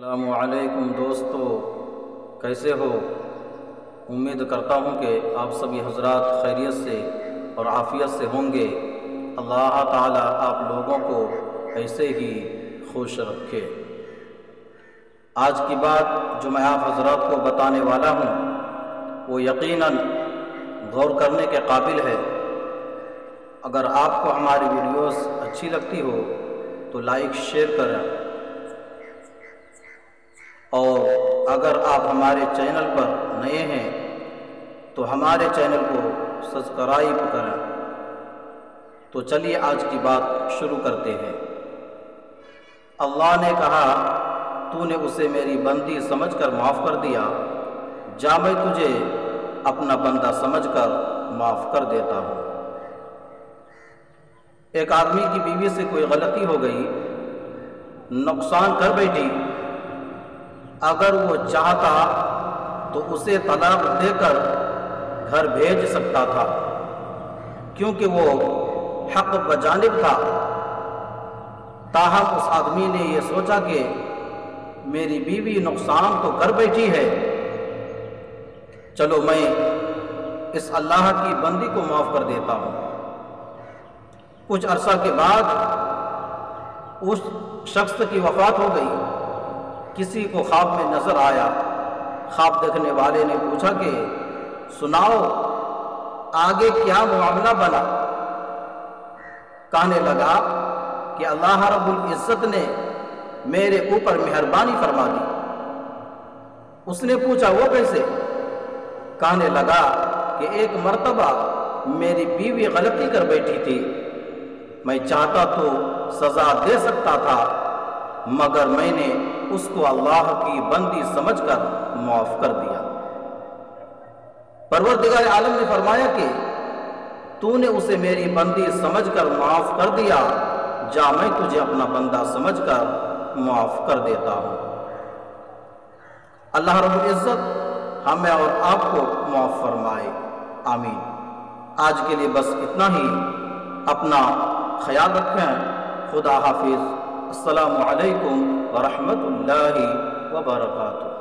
السلام علیکم دوستو، کیسے ہو؟ امید کرتا ہوں کہ آپ سبھی حضرات خیریت سے اور عافیت سے ہوں گے۔ اللہ تعالیٰ آپ لوگوں کو ایسے ہی خوش رکھے۔ آج کی بات جو میں آپ حضرات کو بتانے والا ہوں وہ یقیناً غور کرنے کے قابل ہے۔ اگر آپ کو ہماری ویڈیوز اچھی لگتی ہو تو لائک شیئر کریں، اور اگر آپ ہمارے چینل پر نئے ہیں تو ہمارے چینل کو سبسکرائب کریں۔ تو چلیے آج کی بات شروع کرتے ہیں۔ اللہ نے کہا، تو نے اسے میری بندی سمجھ کر معاف کر دیا، جا میں تجھے اپنا بندہ سمجھ کر معاف کر دیتا ہوں۔ ایک آدمی کی بیوی سے کوئی غلطی ہو گئی، نقصان کر بیٹھی، اگر وہ چاہتا تو اسے طلاق دے کر گھر بھیج سکتا تھا، کیونکہ وہ حق بجانب تھا۔ تاہم اس آدمی نے یہ سوچا کہ میری بیوی نقصان تو کر بیٹھی ہے، چلو میں اس اللہ کی بندی کو معاف کر دیتا ہوں۔ کچھ عرصہ کے بعد اس شخص کی وفات ہو گئی۔ کسی کو خواب میں نظر آیا۔ خواب دیکھنے والے نے پوچھا کہ سناؤ آگے کیا معاملہ بنا؟ کہنے لگا کہ اللہ رب العزت نے میرے اوپر مہربانی فرما دی۔ اس نے پوچھا وہ کیسے؟ کہنے لگا کہ ایک مرتبہ میری بیوی غلطی کر بیٹھی تھی، میں چاہتا تو سزا دے سکتا تھا، مگر میں نے اس کو اللہ کی بندی سمجھ کر معاف کر دیا۔ پروردگار عالم نے فرمایا کہ تو نے اسے میری بندی سمجھ کر معاف کر دیا، جا میں تجھے اپنا بندہ سمجھ کر معاف کر دیتا ہوں۔ اللہ رب العزت ہمیں اور آپ کو معاف فرمائے، آمین۔ آج کے لیے بس اتنا ہی۔ اپنا خیال رکھیں۔ خدا حافظ۔ السلام علیکم ورحمۃ اللہ وبرکاتہ۔